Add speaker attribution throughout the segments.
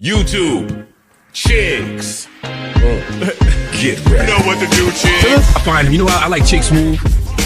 Speaker 1: YouTube, chicks. Get ready.
Speaker 2: You know what to do, chicks.
Speaker 3: I find him. You know, I like Chick Smooth.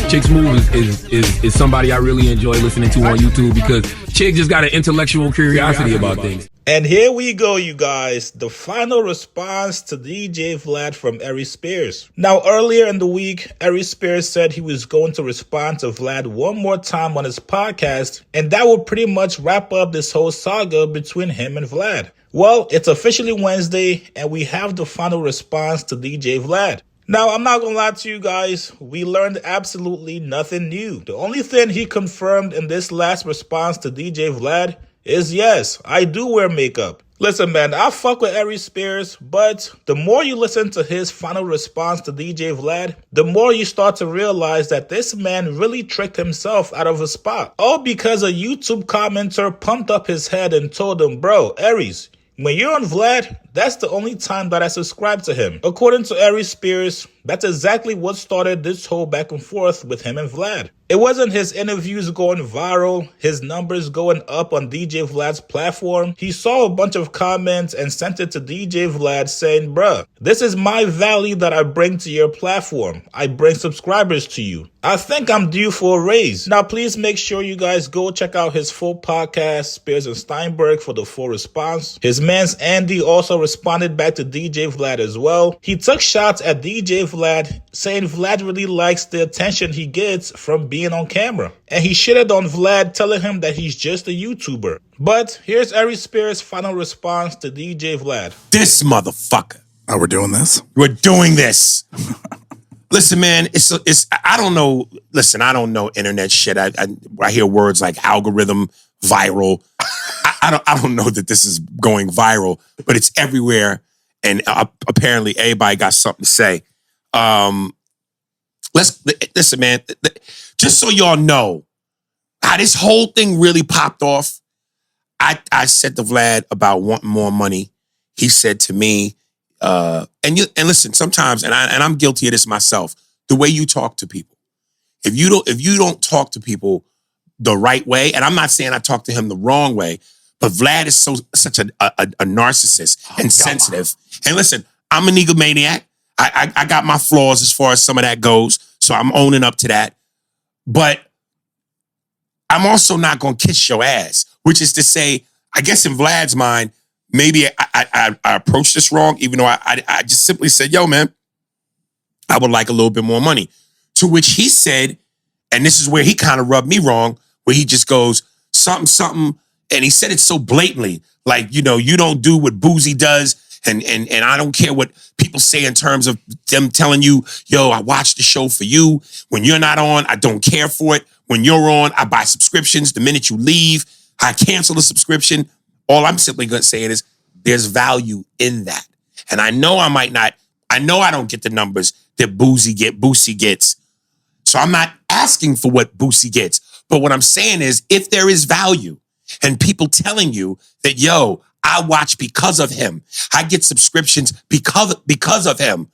Speaker 3: Chick Smooth is somebody I really enjoy listening to on YouTube because Chick just got an intellectual curiosity about things.
Speaker 4: And here we go, you guys. The final response to DJ Vlad from Aries Spears. Now, earlier in the week, Aries Spears said he was going to respond to Vlad one more time on his podcast, and that would pretty much wrap up this whole saga between him and Vlad. Well, it's officially Wednesday, and we have the final response to DJ Vlad. Now, I'm not gonna lie to you guys, we learned absolutely nothing new. The only thing he confirmed in this last response to DJ Vlad is yes, I do wear makeup. Listen, man, I fuck with Aries Spears, but the more you listen to his final response to DJ Vlad, the more you start to realize that this man really tricked himself out of a spot. All because a YouTube commenter pumped up his head and told him, bro, Aries, when you're on Vlad, that's the only time that I subscribe to him. According to Aries Spears, that's exactly what started this whole back and forth with him and Vlad. It wasn't his interviews going viral, his numbers going up on DJ Vlad's platform. He saw a bunch of comments and sent it to DJ Vlad saying, bruh, this is my value that I bring to your platform. I bring subscribers to you. I think I'm due for a raise. Now, please make sure you guys go check out his full podcast, Spears and Steinberg, for the full response. His man's Andy also responded back to DJ Vlad as well. He took shots at DJ Vlad, saying Vlad really likes the attention he gets from being on camera. And he shitted on Vlad, telling him that he's just a YouTuber. But here's Aries Spears' final response to DJ Vlad.
Speaker 2: This motherfucker.
Speaker 5: Oh, we're doing this?
Speaker 2: We're doing this. Listen, man, it's I don't know. Listen, I don't know internet shit. I hear words like algorithm, viral. I don't know that this is going viral, but it's everywhere, and apparently everybody got something to say. Listen, man. Just so y'all know how this whole thing really popped off. I said to Vlad about wanting more money. He said to me, and listen, sometimes, and I'm guilty of this myself. The way you talk to people, if you don't talk to people the right way, and I'm not saying I talk to him the wrong way, but Vlad is such a narcissist and sensitive. And listen, I'm an egomaniac. I got my flaws as far as some of that goes, so I'm owning up to that. But I'm also not gonna kiss your ass, which is to say, I guess in Vlad's mind, maybe I approached this wrong, even though I just simply said, yo, man, I would like a little bit more money. To which he said, and this is where he kind of rubbed me wrong, where he just goes, something, and he said it so blatantly, like, you know, you don't do what Boozy does, and I don't care what people say in terms of them telling you, yo, I watch the show for you. When you're not on, I don't care for it. When you're on, I buy subscriptions. The minute you leave, I cancel the subscription. All I'm simply going to say is there's value in that. And I know I don't get the numbers that Boosie gets. So I'm not asking for what Boosie gets. But what I'm saying is if there is value and people telling you that, yo, I watch because of him, I get subscriptions because of him,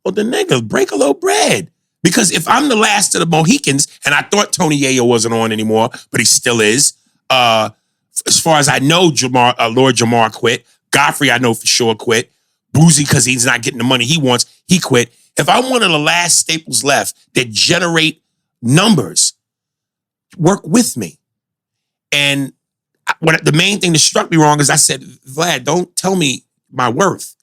Speaker 2: well, the nigga, break a little bread. Because if I'm the last of the Mohicans, and I thought Tony Yayo wasn't on anymore, but he still is, as far as I know, Lord Jamar quit. Godfrey, I know for sure, quit. Boozy, because he's not getting the money he wants, he quit. If I'm one of the last staples left that generate numbers, work with me. And the main thing that struck me wrong is I said, Vlad, don't tell me my worth.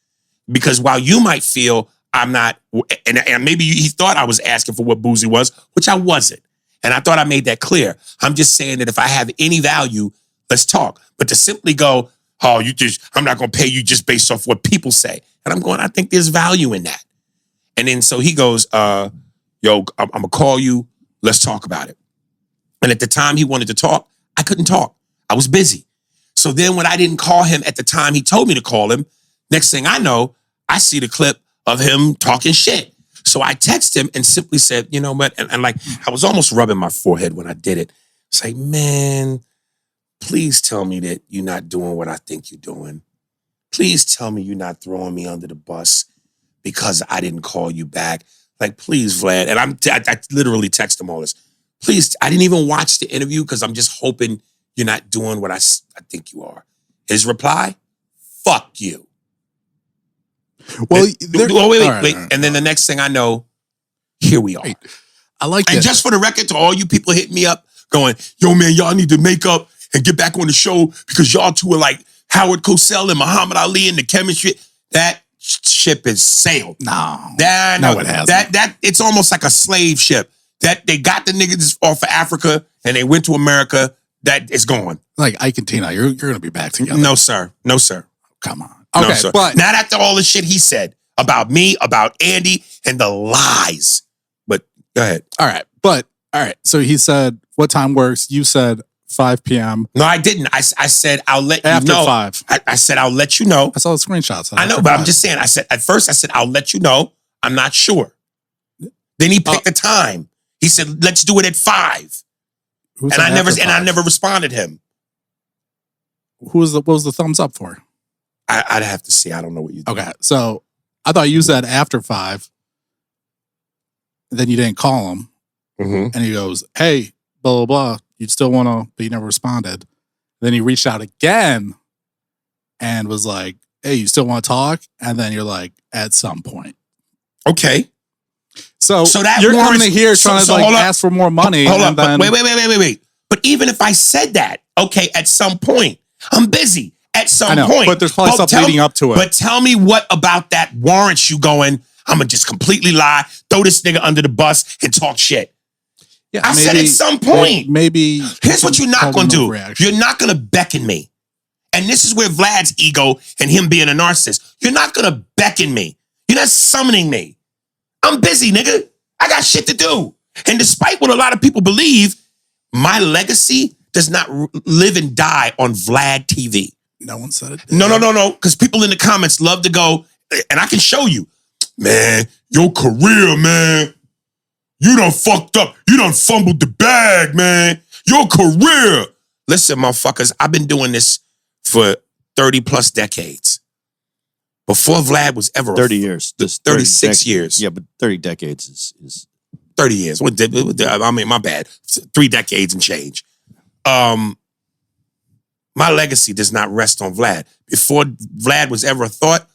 Speaker 2: Because while you might feel I'm not, and maybe he thought I was asking for what Boozy was, which I wasn't. And I thought I made that clear. I'm just saying that if I have any value, let's talk. But to simply go, oh, I'm not going to pay you just based off what people say. And I'm going, I think there's value in that. And then so he goes, yo, I'm going to call you. Let's talk about it. And at the time he wanted to talk, I couldn't talk. I was busy. So then when I didn't call him at the time he told me to call him, next thing I know, I see the clip of him talking shit. So I text him and simply said, you know what? And like, I was almost rubbing my forehead when I did it. It's like, man, please tell me that you're not doing what I think you're doing. Please tell me you're not throwing me under the bus because I didn't call you back. Like, please, Vlad. And I literally text him all this. Please, I didn't even watch the interview because I'm just hoping you're not doing what I think you are. His reply, fuck you.
Speaker 5: Well,
Speaker 2: wait.
Speaker 5: all right.
Speaker 2: And then the next thing I know, here we are.
Speaker 5: Wait, I like
Speaker 2: And
Speaker 5: that.
Speaker 2: just for the record, to all you people hitting me up, going, yo, man, y'all need to make up and get back on the show because y'all two are like Howard Cosell and Muhammad Ali and the chemistry. That ship has sailed.
Speaker 5: No,
Speaker 2: No,
Speaker 5: it hasn't.
Speaker 2: That it's almost like a slave ship. That they got the niggas off of Africa and they went to America. That is gone.
Speaker 5: Like Ike and Tina, you're going to be back together.
Speaker 2: No, sir. No, sir.
Speaker 5: Come on. Okay,
Speaker 2: No, sir.
Speaker 5: but
Speaker 2: Not after all the shit he said about me, about Andy, and the lies. But go ahead.
Speaker 5: all right. So he said, "What time works?" You said 5 p.m.
Speaker 2: No, I didn't. I said I'll let
Speaker 5: After
Speaker 2: you know.
Speaker 5: 5.
Speaker 2: I said I'll let you know.
Speaker 5: I saw the screenshots.
Speaker 2: I know, but I'm just saying. I said at first I said I'll let you know. I'm not sure. Then he picked the time. He said let's do it at 5. And I never responded him.
Speaker 5: What was the thumbs up for?
Speaker 2: I'd have to see. I don't know what you did.
Speaker 5: Okay, so I thought you said after 5. Then you didn't call him,
Speaker 2: Mm-hmm.
Speaker 5: and he goes, "Hey, blah blah blah. You'd still want to," but you never responded. Then he reached out again, and was like, "Hey, you still want to talk?" And then you're like, "At some point."
Speaker 2: Okay.
Speaker 5: So
Speaker 2: that
Speaker 5: you're
Speaker 2: warrants-
Speaker 5: coming in here
Speaker 2: so-
Speaker 5: trying
Speaker 2: so
Speaker 5: to
Speaker 2: hold up.
Speaker 5: ask for more money.
Speaker 2: Hold
Speaker 5: and
Speaker 2: up. But
Speaker 5: then,
Speaker 2: wait. But even if I said that, okay, at some point, I'm busy. At some
Speaker 5: I know,
Speaker 2: point.
Speaker 5: but there's probably stuff leading up to it.
Speaker 2: But tell me what about that warrants you going, I'm going to just completely lie, throw this nigga under the bus, and talk shit.
Speaker 5: Yeah,
Speaker 2: I said at some point.
Speaker 5: Maybe
Speaker 2: Here's what you're not
Speaker 5: called
Speaker 2: going to
Speaker 5: an
Speaker 2: do.
Speaker 5: overreaction.
Speaker 2: You're not going to beckon me. And this is where Vlad's ego and him being a narcissist. You're not going to beckon me. You're not summoning me. I'm busy, nigga. I got shit to do. And despite what a lot of people believe, my legacy does not live and die on Vlad TV.
Speaker 5: No one said it.
Speaker 2: No. Because people in the comments love to go, and I can show you, man, your career, man. You done fucked up. You done fumbled the bag, man. Your career. Listen, motherfuckers, I've been doing this for 30 plus decades. Before Vlad was ever
Speaker 6: 30 years. Just
Speaker 2: 36 years.
Speaker 6: Yeah, but 30 decades is
Speaker 2: 30 years. I mean, my bad. 3 decades and change. My legacy does not rest on Vlad. Before Vlad was ever a thought,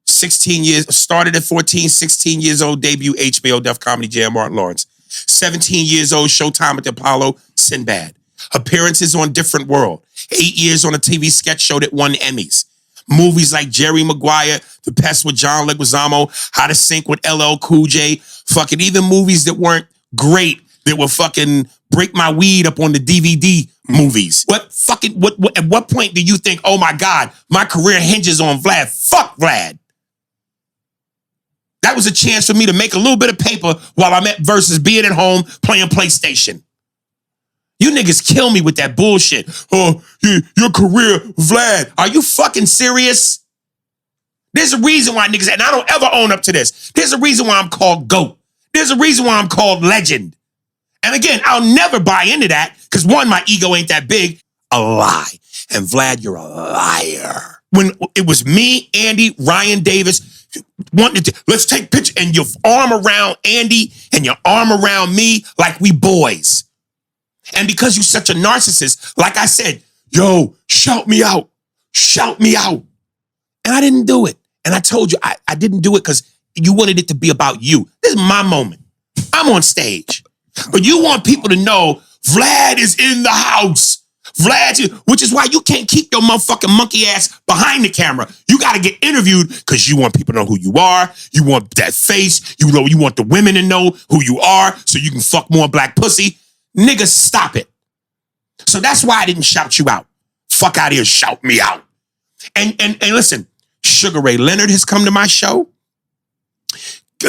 Speaker 2: 16 years, started at 14, 16 years old, debut HBO Def Comedy Jam, Martin Lawrence. 17 years old, Showtime at the Apollo, Sinbad. Appearances on Different World. 8 years on a TV sketch show that won Emmys. Movies like Jerry Maguire, The Pest with John Leguizamo, How to Sync with LL Cool J. Fucking even movies that weren't great, that were fucking Break My Weed up on the DVD movies. What at what point do you think, oh my God, my career hinges on Vlad? Fuck Vlad. That was a chance for me to make a little bit of paper while I'm at versus being at home playing PlayStation. You niggas kill me with that bullshit. Oh, your career, Vlad. Are you fucking serious? There's a reason why niggas, and I don't ever own up to this. There's a reason why I'm called GOAT. There's a reason why I'm called legend. And again, I'll never buy into that because one, my ego ain't that big. A lie. And Vlad, you're a liar. When it was me, Andy, Ryan Davis, wanted to, let's take pictures, and your arm around Andy and your arm around me like we boys. And because you're such a narcissist, like I said, yo, shout me out. Shout me out. And I didn't do it. And I told you I didn't do it because you wanted it to be about you. This is my moment. I'm on stage. But you want people to know Vlad is in the house. Which is why you can't keep your motherfucking monkey ass behind the camera. You got to get interviewed because you want people to know who you are. You want that face. You want the women to know who you are so you can fuck more black pussy. Nigga, stop it. So that's why I didn't shout you out. Fuck out of here, shout me out. And listen, Sugar Ray Leonard has come to my show.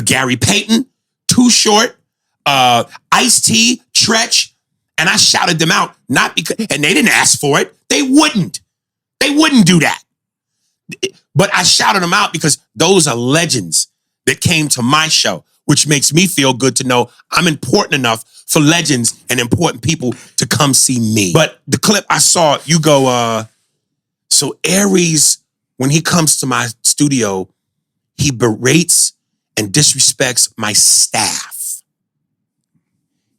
Speaker 2: Gary Payton, Too Short, Ice-T, Tretch, and I shouted them out, not because, and they didn't ask for it. They wouldn't do that. But I shouted them out because those are legends that came to my show, which makes me feel good to know I'm important enough for legends and important people to come see me. But the clip I saw, you go, so Aries, when he comes to my studio, he berates and disrespects my staff.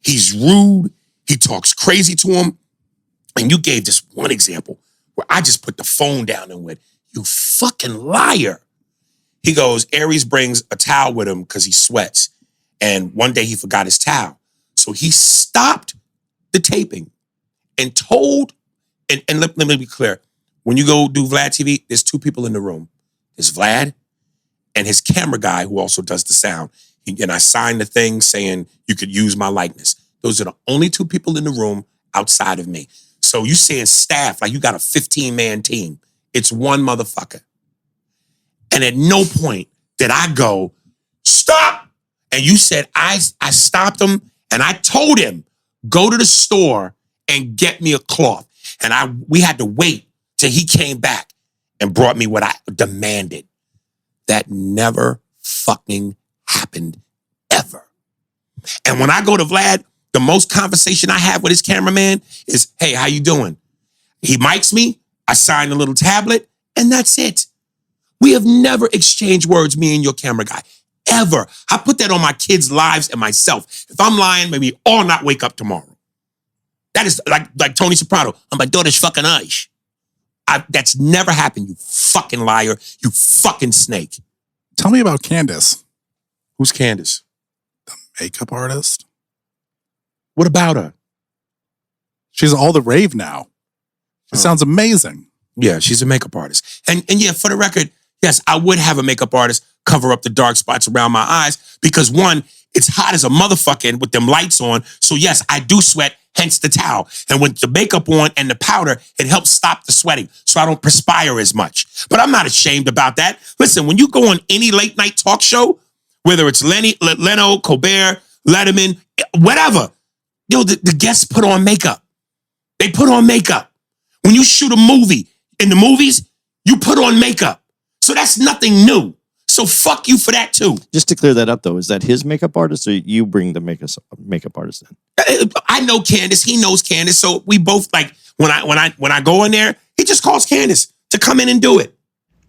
Speaker 2: He's rude. He talks crazy to him. And you gave this one example where I just put the phone down and went, You fucking liar. He goes, Aries brings a towel with him because he sweats. And one day he forgot his towel. So he stopped the taping and told, and let me be clear. When you go do Vlad TV, there's two people in the room. There's Vlad and his camera guy who also does the sound. And I signed the thing saying you could use my likeness. Those are the only two people in the room outside of me. So you saying staff, like you got a 15-man team. It's one motherfucker. And at no point did I go, stop. And you said, I stopped him and I told him, go to the store and get me a cloth. And we had to wait till he came back and brought me what I demanded. That never fucking happened ever. And when I go to Vlad, the most conversation I have with his cameraman is, hey, how you doing? He mics me, I sign a little tablet, and that's it. We have never exchanged words, me and your camera guy, ever. I put that on my kids' lives and myself. If I'm lying, maybe all not wake up tomorrow. That is like Tony Soprano. On my daughter's fucking eyes. That's never happened, you fucking liar. You fucking snake.
Speaker 5: Tell me about Candace,
Speaker 2: Who's Candace?
Speaker 5: makeup artist.
Speaker 2: What about her?
Speaker 5: She's all the rave now. It sounds amazing.
Speaker 2: Yeah, she's a makeup artist. And yeah, for the record, yes, I would have a makeup artist cover up the dark spots around my eyes because one, it's hot as a motherfucker with them lights on. So yes, I do sweat, hence the towel. And with the makeup on and the powder, it helps stop the sweating so I don't perspire as much. But I'm not ashamed about that. Listen, when you go on any late night talk show, whether it's Leno, Colbert, Letterman, whatever, the guests put on makeup. They put on makeup. When you shoot a movie, in the movies, you put on makeup. So that's nothing new. So fuck you for that too.
Speaker 6: Just to clear that up, though, is that his makeup artist, or you bring the makeup artist in?
Speaker 2: I know Candace. He knows Candace. So we both like when I go in there, he just calls Candace to come in and do it.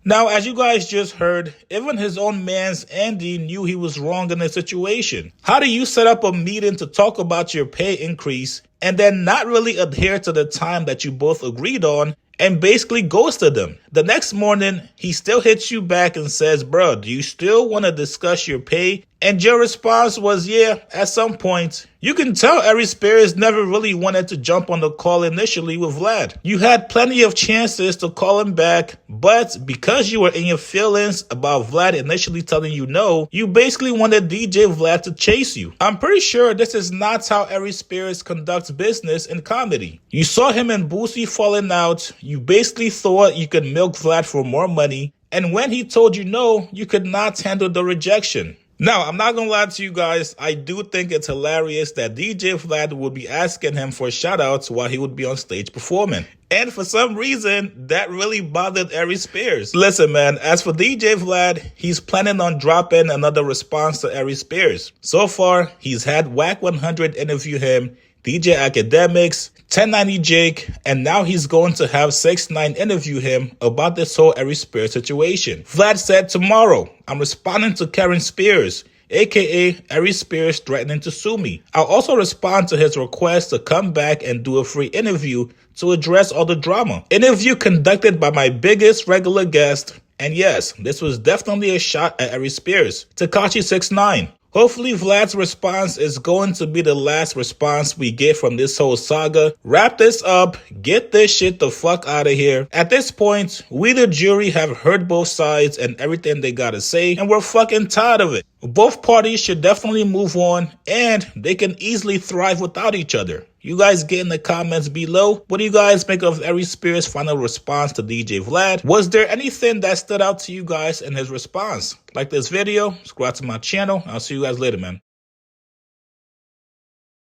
Speaker 4: Now, as you guys just heard, even his own man's Andy knew he was wrong in the situation. How do you set up a meeting to talk about your pay increase and then not really adhere to the time that you both agreed on and basically ghosted them? The next morning, he still hits you back and says, bro, do you still want to discuss your pay? And your response was, yeah, at some point. You can tell Aries Spears never really wanted to jump on the call initially with Vlad. You had plenty of chances to call him back, but because you were in your feelings about Vlad initially telling you no, you basically wanted DJ Vlad to chase you. I'm pretty sure this is not how Aries Spears conducts business in comedy. You saw him and Boosie falling out, you basically thought you could milk Vlad for more money, and when he told you no, you could not handle the rejection. Now, I'm not gonna lie to you guys, I do think it's hilarious that DJ Vlad would be asking him for shoutouts while he would be on stage performing. And for some reason, that really bothered Aries Spears. Listen, man, as for DJ Vlad, he's planning on dropping another response to Aries Spears. So far, he's had Whack 100 interview him, DJ Academics, 1090 Jake, and now he's going to have 6ix9ine interview him about this whole Aries Spears situation. Vlad said, tomorrow, I'm responding to Karen Spears, aka Aries Spears threatening to sue me. I'll also respond to his request to come back and do a free interview to address all the drama. Interview conducted by my biggest regular guest, and yes, this was definitely a shot at Aries Spears, Tekashi 6ix9ine. Hopefully Vlad's response is going to be the last response we get from this whole saga. Wrap this up, get this shit the fuck out of here. At this point, we the jury have heard both sides and everything they gotta say, and we're fucking tired of it. Both parties should definitely move on, and they can easily thrive without each other. You guys get in the comments below. What do you guys make of Aries Spears' final response to DJ Vlad? Was there anything that stood out to you guys in his response? Like this video, subscribe to my channel. I'll see you guys later, man.